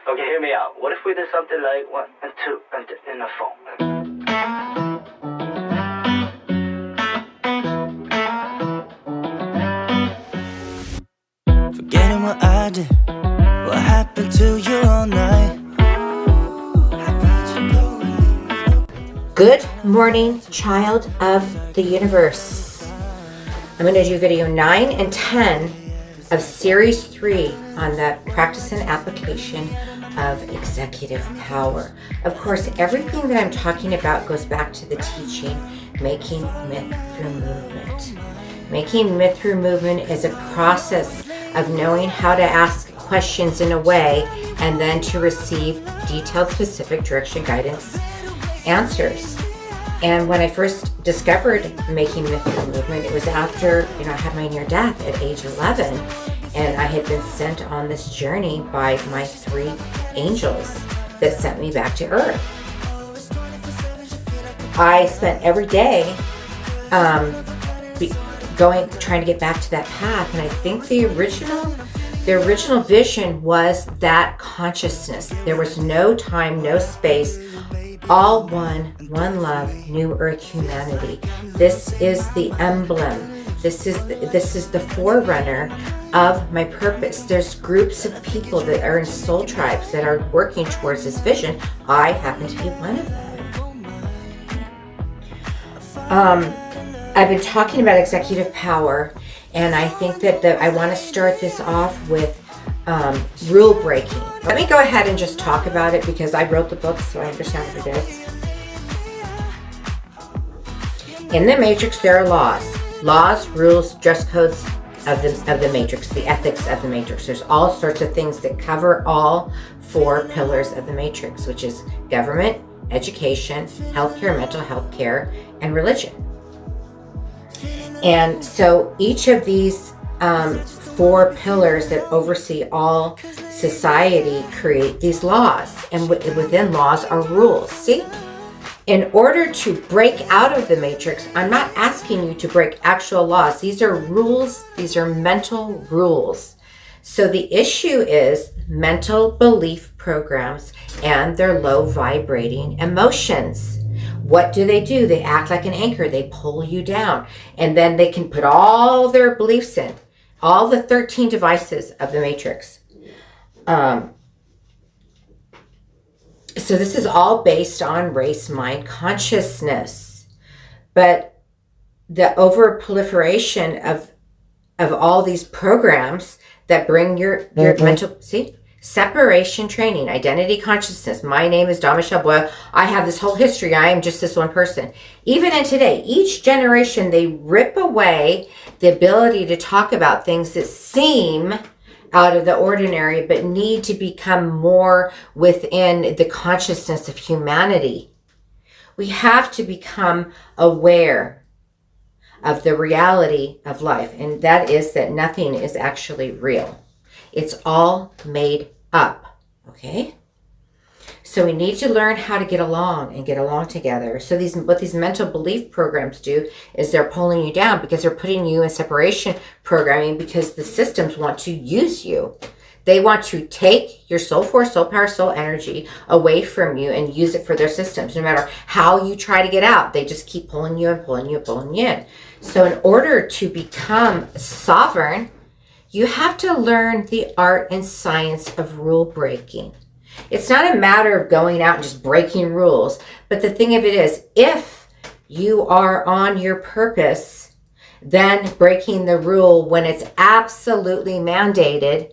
Okay, hear me out. What if we did something like 1 and 2 and in the phone? Forgetting what I did, what happened to you all night. Good morning, child of the universe. I'm going to do video 9 and 10 of series 3 on the practice and application of executive power. Of course, everything that I'm talking about goes back to the teaching, making myth through movement. Making myth through movement is a process of knowing how to ask questions in a way and then to receive detailed, specific direction, guidance, answers. And when I first discovered making myth through movement, it was after I had my near death at age 11, and I had been sent on this journey by my 3 angels that sent me back to Earth. I spent every day trying to get back to that path, and I think the original vision was that consciousness. There was no time, no space, all one love, new earth humanity. This is the emblem. This is the forerunner of my purpose. There's groups of people that are in soul tribes that are working towards this vision. I happen to be one of them. I've been talking about executive power, and I think that I want to start this off with rule breaking. Let me go ahead and just talk about it because I wrote the book, so I understand what it is. In the Matrix, there are laws, rules, dress codes of the Matrix, the ethics of the Matrix. There's all sorts of things that cover all 4 pillars of the Matrix, which is government, education, healthcare, mental health care, and religion. And so each of these 4 pillars that oversee all society create these laws, and within laws are rules. See, in order to break out of the Matrix, I'm not asking you to break actual laws. These are rules. These are mental rules. So the issue is mental belief programs and their low vibrating emotions. What do? They act like an anchor. They pull you down, and then they can put all their beliefs in, all the 13 devices of the Matrix. So this is all based on race mind consciousness, but the over proliferation of all these programs that bring your mental, separation training, identity consciousness. My name is Dawn Michelle Boyle. I have this whole history. I am just this one person. Even in today, each generation, they rip away the ability to talk about things that seem out of the ordinary, but need to become more within the consciousness of humanity. We have to become aware of the reality of life, and that is that nothing is actually real. It's all made up, okay? So we need to learn how to get along together. So what these mental belief programs do is they're pulling you down because they're putting you in separation programming because the systems want to use you. They want to take your soul force, soul power, soul energy away from you and use it for their systems. No matter how you try to get out, they just keep pulling you and pulling you and pulling you in. So in order to become sovereign, you have to learn the art and science of rule breaking. It's not a matter of going out and just breaking rules, but the thing of it is, if you are on your purpose, then breaking the rule when it's absolutely mandated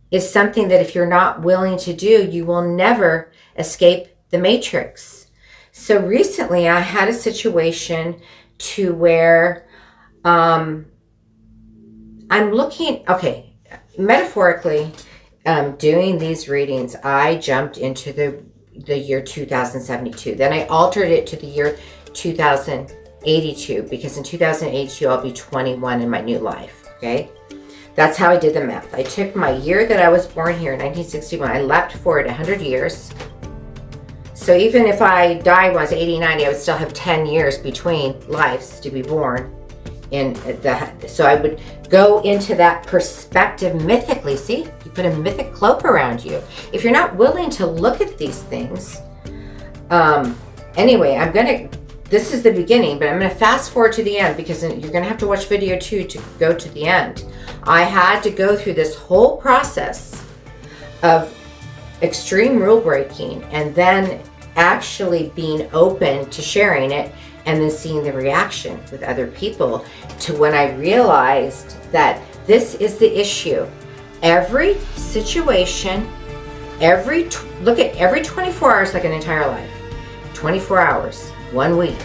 is something that if you're not willing to do, you will never escape the Matrix. So recently I had a situation to where I'm looking, metaphorically, doing these readings, I jumped into the year 2072. Then I altered it to the year 2082 because in 2082 I'll be 21 in my new life, okay? That's how I did the math. I took my year that I was born here in 1961. I leapt forward 100 years. So even if I died when I was 80, 90, I would still have 10 years between lives to be born. So I would go into that perspective mythically. See, you put a mythic cloak around you. If you're not willing to look at these things, anyway, this is the beginning, but I'm going to fast forward to the end because you're going to have to watch video 2 to go to the end. I had to go through this whole process of extreme rule breaking and then actually being open to sharing it and then seeing the reaction with other people to when I realized that this is the issue. Every situation, look at every 24 hours like an entire life. 24 hours, 1 week,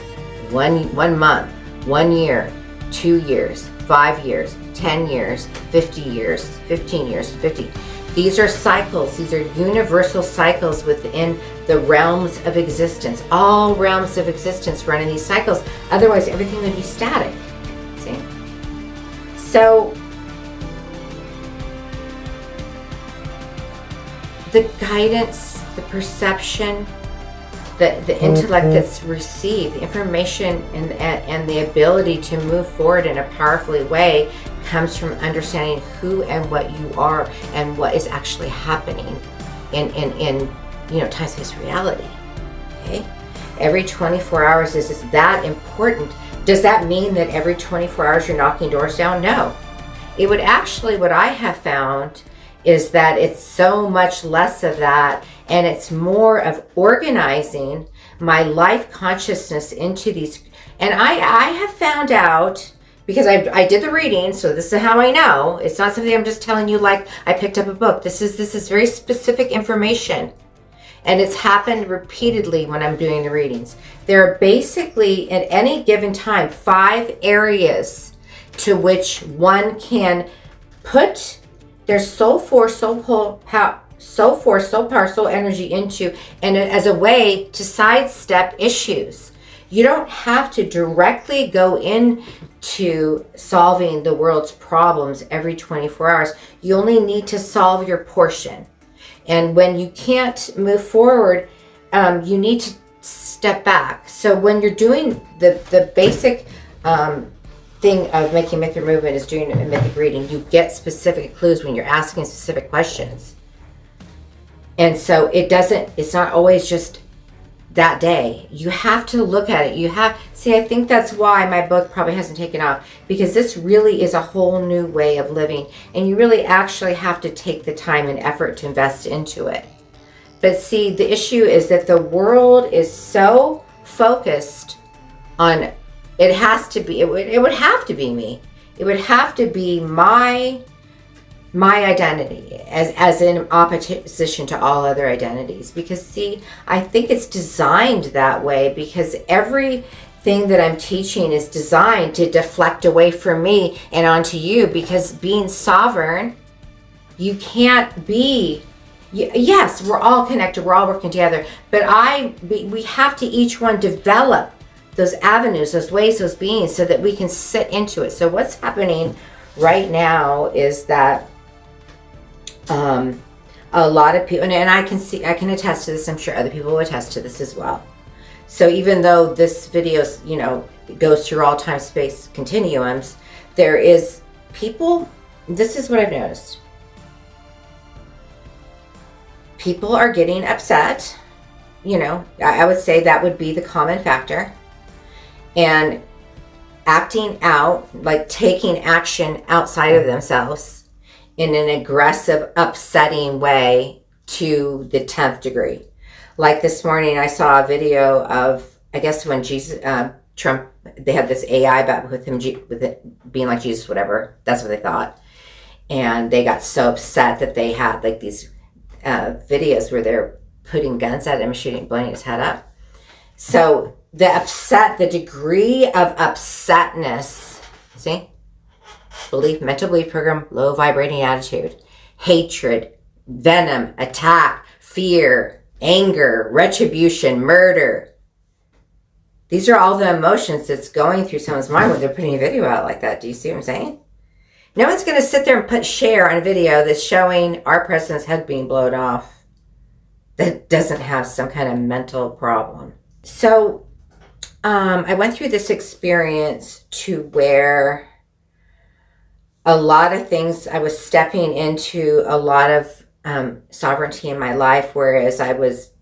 one month, 1 year, 2 years, 5 years, 10 years, 50 years, 15 years, 50. These are cycles. These are universal cycles within the realms of existence. All realms of existence run in these cycles. Otherwise, everything would be static. See? So, the guidance, the perception, the intellect that's received, the information and the ability to move forward in a powerful way comes from understanding who and what you are and what is actually happening in time-space reality. Okay? Every 24 hours is that important. Does that mean that every 24 hours you're knocking doors down? No. It would actually, what I have found is that it's so much less of that, and it's more of organizing my life consciousness into these. And I have found out, because I did the reading, so this is how I know. It's not something I'm just telling you like I picked up a book. This is very specific information. And it's happened repeatedly when I'm doing the readings. There are basically, at any given time, 5 areas to which one can put their soul force, soul power, soul energy into, and as a way to sidestep issues. You don't have to directly go into solving the world's problems every 24 hours. You only need to solve your portion. And when you can't move forward, you need to step back. So when you're doing the basic thing of making mythic movement is doing a mythic reading, you get specific clues when you're asking specific questions. And so it's not always just that day. You have to look at it. I think that's why my book probably hasn't taken off, because this really is a whole new way of living, and you really actually have to take the time and effort to invest into it. But see, the issue is that the world is so focused on, it would have to be me. It would have to be my identity as in opposition to all other identities. Because see, I think it's designed that way, because everything that I'm teaching is designed to deflect away from me and onto you. Because being sovereign, you can't be, yes, we're all connected, we're all working together, but we have to each one develop those avenues, those ways, those beings, so that we can sit into it. So what's happening right now is that a lot of people, and I can attest to this, I'm sure other people will attest to this as well. So even though this video, goes through all time space continuums, there is people, this is what I've noticed. People are getting upset. I would say that would be the common factor. And acting out, like taking action outside of themselves in an aggressive, upsetting way to the 10th degree. Like this morning, I saw a video of, I guess when Trump, they had this AI about with it being like Jesus, whatever. That's what they thought. And they got so upset that they had like these videos where they're putting guns at him, blowing his head up. So the degree of upsetness, see? Mental belief program, low vibrating attitude, hatred, venom, attack, fear, anger, retribution, murder. These are all the emotions that's going through someone's mind when they're putting a video out like that. Do you see what I'm saying? No one's going to sit there and share on a video that's showing our president's head being blown off that doesn't have some kind of mental problem. So, I went through this experience to where a lot of things, I was stepping into a lot of sovereignty in my life, whereas I was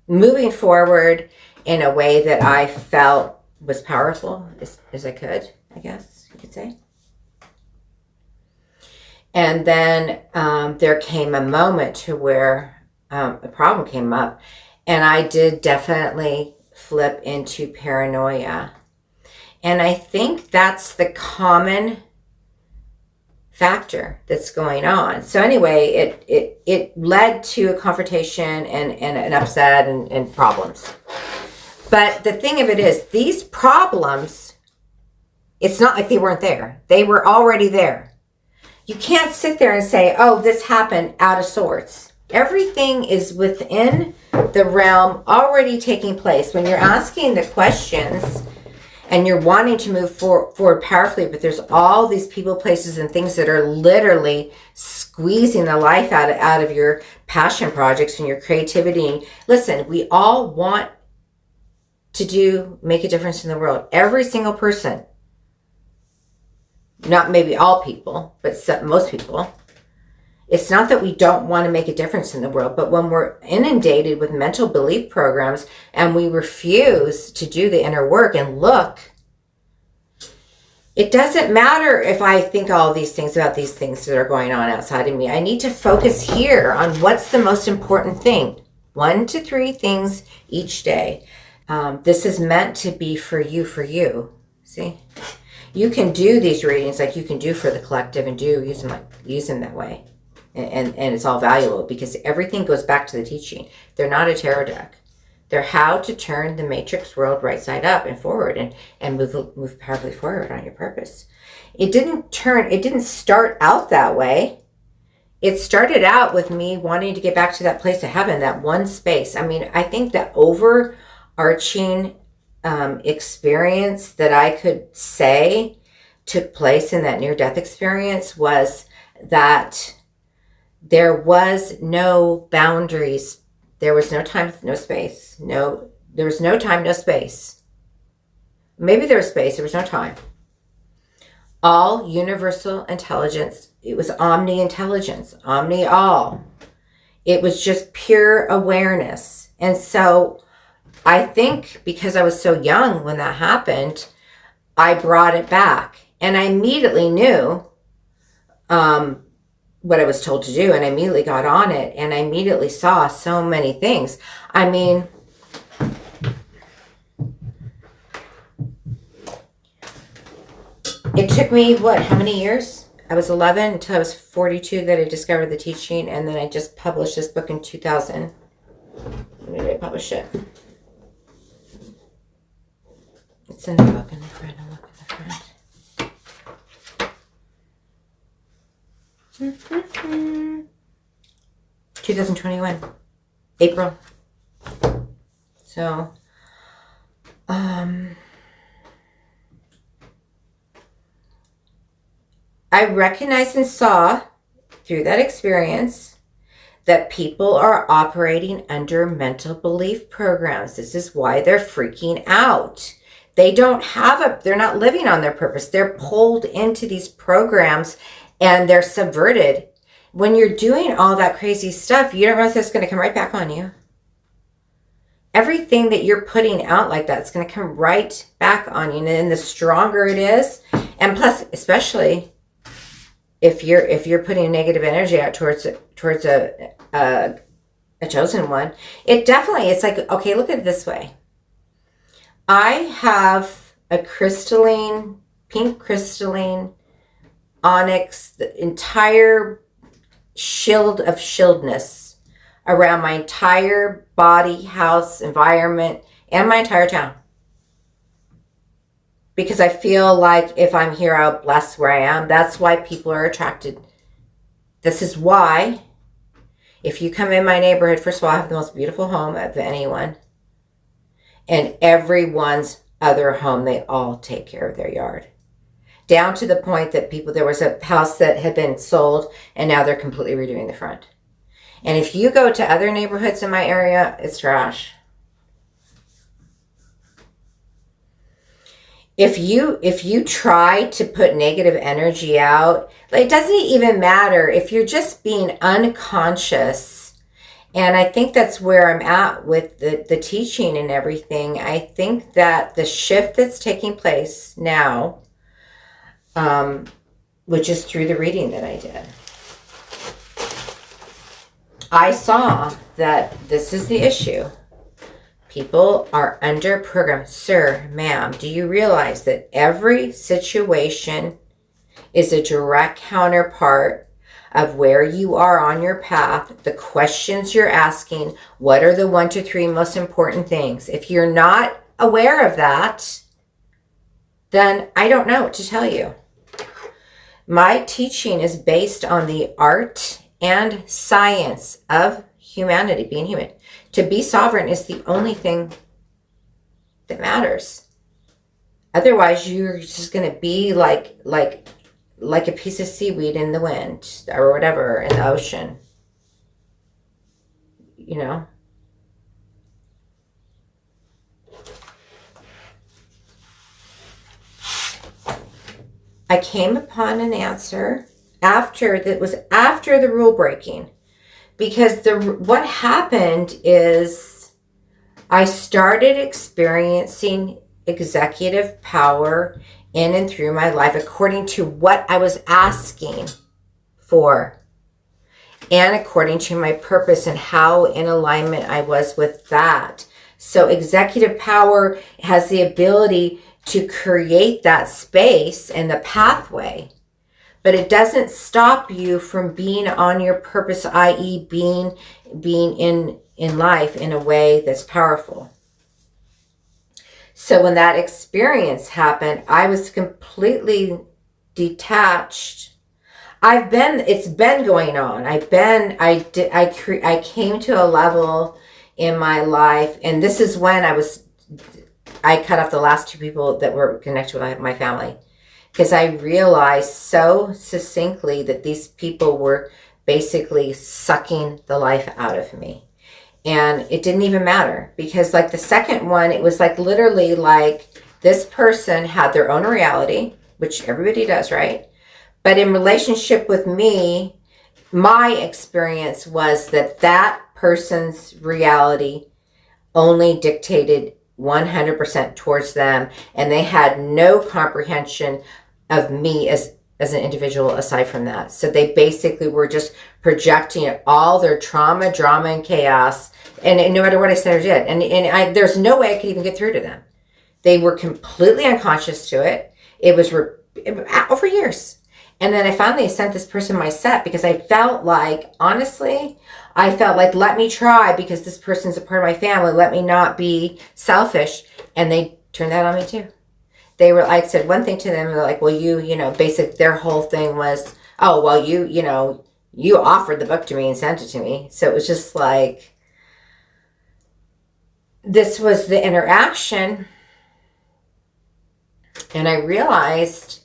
moving forward in a way that I felt was powerful as I could, I guess you could say. And then there came a moment to where a problem came up, and I did definitely flip into paranoia. And I think that's the common factor that's going on. So anyway, it led to a confrontation and an upset and problems. But the thing of it is, these problems, it's not like they weren't there. They were already there. You can't sit there and say, oh, this happened out of sorts. Everything is within the realm already taking place. When you're asking the questions and you're wanting to move forward powerfully, but there's all these people, places, and things that are literally squeezing the life out of your passion projects and your creativity. Listen, we all want to make a difference in the world. Every single person. Not maybe all people, but most people. It's not that we don't want to make a difference in the world, but when we're inundated with mental belief programs and we refuse to do the inner work and look, it doesn't matter if I think all these things about these things that are going on outside of me. I need to focus here on what's the most important thing. 1 to 3 things each day. This is meant to be for you. See? You can do these readings like you can do for the collective and use them that way. And it's all valuable because everything goes back to the teaching. They're not a tarot deck. They're how to turn the matrix world right side up and forward and move powerfully forward on your purpose. It didn't start out that way. It started out with me wanting to get back to that place of heaven, that one space. I mean, I think the overarching experience that I could say took place in that near-death experience was that there was no boundaries. There was no time, no space. There was no time, no space. Maybe there was space, there was no time. All universal intelligence. It was omni-intelligence, omni-all. It was just pure awareness. And so I think because I was so young when that happened, I brought it back. And I immediately knew what I was told to do, and I immediately got on it, and I immediately saw so many things. I mean, it took me, how many years? I was 11 until I was 42 that I discovered the teaching, and then I just published this book in 2000. When did I publish it? It's in the book in the front. I'll look in the front. 2021, April. So, I recognized and saw through that experience that people are operating under mental belief programs. This is why they're freaking out. They're not living on their purpose. They're pulled into these programs and they're subverted. When you're doing all that crazy stuff, you don't realize that's going to come right back on you. Everything that you're putting out like that is going to come right back on you. And the stronger it is, and plus, especially if you're putting negative energy out towards a chosen one, it's like, okay, look at it this way. I have a pink crystalline onyx, the entire shield of shieldness around my entire body, house, environment, and my entire town. Because I feel like if I'm here, I'll bless where I am. That's why people are attracted. This is why, if you come in my neighborhood, first of all, I have the most beautiful home of anyone. And everyone's other home, they all take care of their yard. Down to the point that there was a house that had been sold and now they're completely redoing the front. And if you go to other neighborhoods in my area, it's trash. if you try to put negative energy out, like, it doesn't even matter if you're just being unconscious. And I think that's where I'm at with the teaching and everything. I think that the shift that's taking place now, which is through the reading that I did, I saw that this is the issue. People are under programmed. Sir, ma'am, do you realize that every situation is a direct counterpart of where you are on your path, the questions you're asking, what are the 1 to 3 most important things? If you're not aware of that, then I don't know what to tell you. My teaching is based on the art and science of humanity, being human. To be sovereign is the only thing that matters. Otherwise, you're just going to be like a piece of seaweed in the wind or whatever in the ocean. You know? I came upon an answer after the rule breaking. Because what happened is I started experiencing executive power in and through my life according to what I was asking for and according to my purpose and how in alignment I was with that. So executive power has the ability to create that space and the pathway. But it doesn't stop you from being on your purpose, i.e. being in life in a way that's powerful. So when that experience happened, I was completely detached. It's been going on. I came to a level in my life, and this is when I cut off the last 2 people that were connected with my family. Because I realized so succinctly that these people were basically sucking the life out of me. And it didn't even matter. Because like the second one, it was like literally like this person had their own reality, which everybody does, right? But in relationship with me, my experience was that person's reality only dictated 100% towards them. And they had no comprehension of me as an individual aside from that. So they basically were just projecting all their trauma, drama, and chaos, and no matter what I said or did. And there's no way I could even get through to them. They were completely unconscious to it. It was over years. And then I finally sent this person my set because I felt like, honestly, let me try because this person's a part of my family. Let me not be selfish. And they turned that on me too. They were, I said one thing to them, they're like, well, their whole thing was, oh, well, you offered the book to me and sent it to me. So it was just like, this was the interaction. And I realized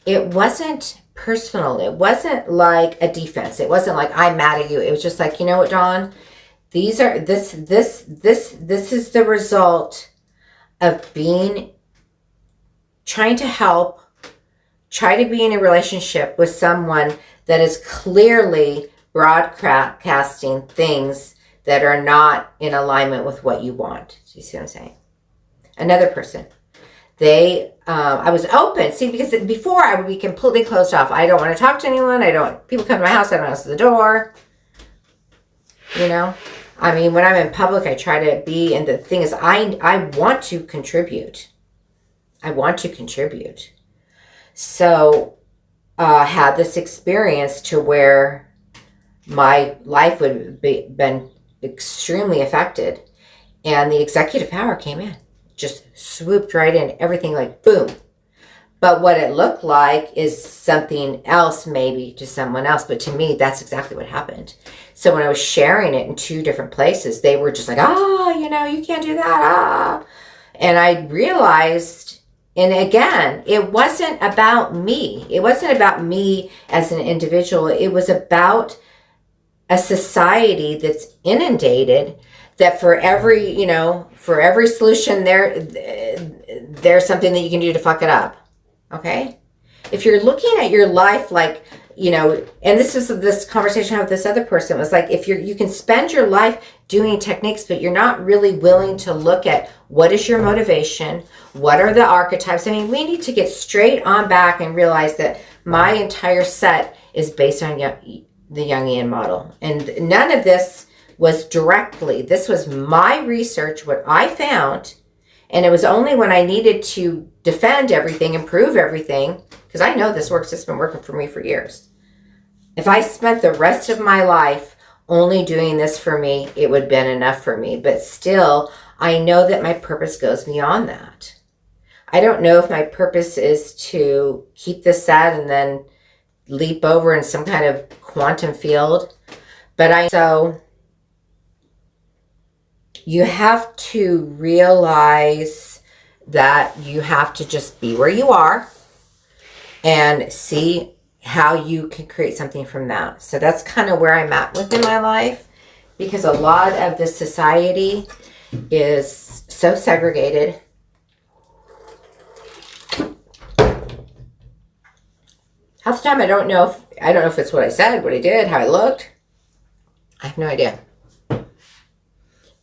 it wasn't personal. It wasn't like a defense. It wasn't like, I'm mad at you. It was just like, you know what, Dawn? This is the result of trying to help, try to be in a relationship with someone that is clearly broadcasting things that are not in alignment with what you want. Do you see what I'm saying? Another person. I was open. See, because before I would be completely closed off. I don't want to talk to anyone. People come to my house, I don't answer the door. You know? I mean, when I'm in public, I try to be, and the thing is, I want to contribute. So, had this experience to where my life would have been extremely affected. And the executive power came in. Just swooped right in. Everything like boom. But what it looked like is something else maybe to someone else. But to me, that's exactly what happened. So when I was sharing it in 2 different places, they were just like, you can't do that. And I realized, and again, it wasn't about me. It wasn't about me as an individual. It was about a society that's inundated, that for every solution there's something that you can do to fuck it up. Okay? If you're looking at your life like, and this conversation I had with this other person was like, if you can spend your life doing techniques, but you're not really willing to look at what is your motivation, what are the archetypes. I mean, we need to get straight on back and realize that my entire set is based on the Jungian model. And none of this was directly, this was my research, what I found. And it was only when I needed to defend everything and prove everything, because I know this works, it's been working for me for years. If I spent the rest of my life only doing this for me, it would have been enough for me. But still, I know that my purpose goes beyond that. I don't know if my purpose is to keep this set and then leap over in some kind of quantum field. So you have to realize that you have to just be where you are and see how you can create something from that. So that's kind of where I'm at within my life, because a lot of the society is so segregated. Half the time I don't know if it's what I said, what I did, how I looked. I have no idea.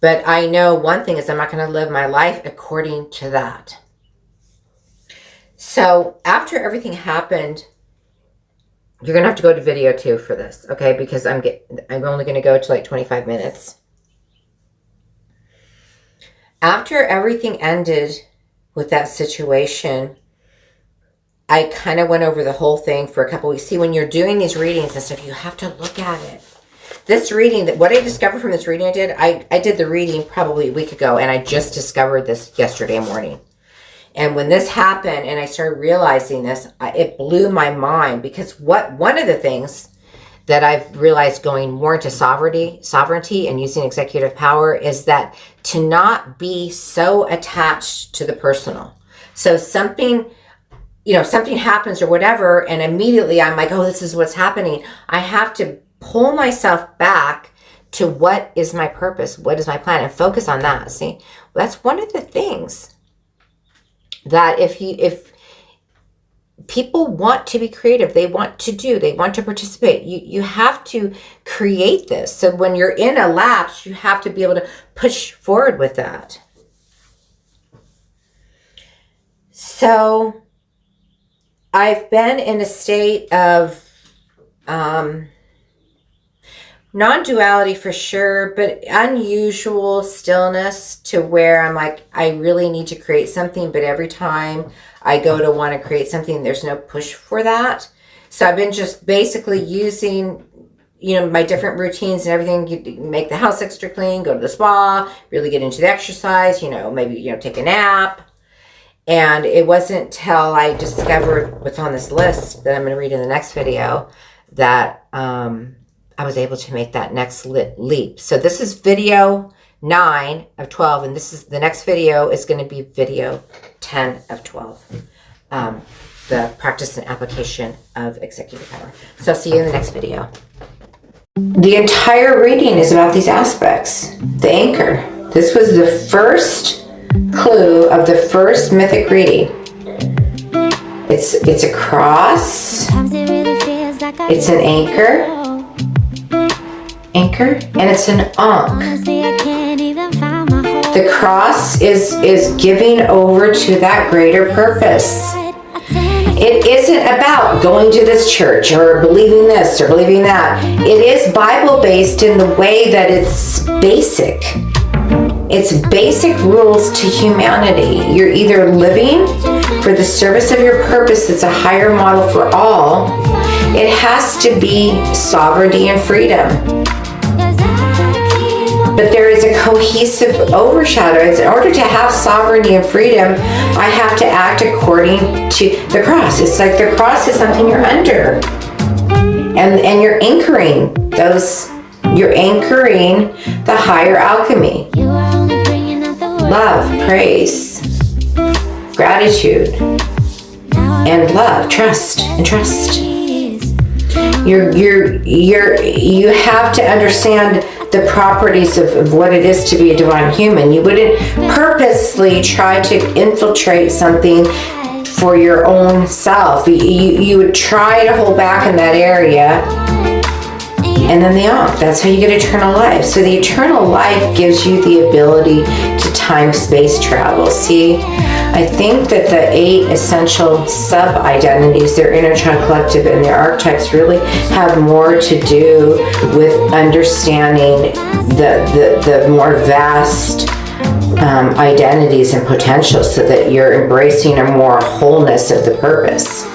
But I know one thing is I'm not going to live my life according to that. So after everything happened, you're going to have to go to video 2 for this, okay? Because I'm only going to go to like 25 minutes. After everything ended with that situation, I kind of went over the whole thing for a couple weeks. See, when you're doing these readings and stuff, you have to look at it. This reading, what I discovered from this reading I did, I did the reading probably a week ago, and I just discovered this yesterday morning. And when this happened and I started realizing this, it blew my mind, because one of the things that I've realized going more into sovereignty and using executive power is that to not be so attached to the personal. So something happens or whatever, and immediately I'm like, oh, this is what's happening. I have to pull myself back to what is my purpose, what is my plan, and focus on that. See, well, that's one of the things that if people want to be creative, they want to participate, you have to create this. So when you're in a lapse, you have to be able to push forward with that. So I've been in a state of non-duality for sure, but unusual stillness, to where I'm like, I really need to create something, but every time I go to want to create something, there's no push for that. So I've been just basically using, my different routines and everything, make the house extra clean, go to the spa, really get into the exercise, maybe, take a nap. And it wasn't until I discovered what's on this list that I'm going to read in the next video that I was able to make that next leap. So this is video 9 of 12, and the next video is going to be video 10 of 12. The practice and application of executive power. So I'll see you in the next video. The entire reading is about these aspects. The anchor. This was the first clue of the first mythic reading. It's a cross. It's an anchor, and it's an ankh. The cross is giving over to that greater purpose. It isn't about going to this church or believing this or believing that. It is Bible-based in the way that it's basic. It's basic rules to humanity. You're either living for the service of your purpose that's a higher model for all. It has to be sovereignty and freedom. But there is a cohesive overshadow. In order to have sovereignty and freedom, I have to act according to the cross. It's like the cross is something you're under. And you're anchoring the higher alchemy. Love, praise, gratitude, and love, trust, and trust. You have to understand the properties of what it is to be a divine human. You wouldn't purposely try to infiltrate something for your own self. You would try to hold back in that area, and then that's how you get eternal life. So the eternal life gives you the ability to time-space travel. See, I think that the 8 essential sub-identities, their inner child collective and their archetypes, really have more to do with understanding the more vast identities and potentials, so that you're embracing a more wholeness of the purpose.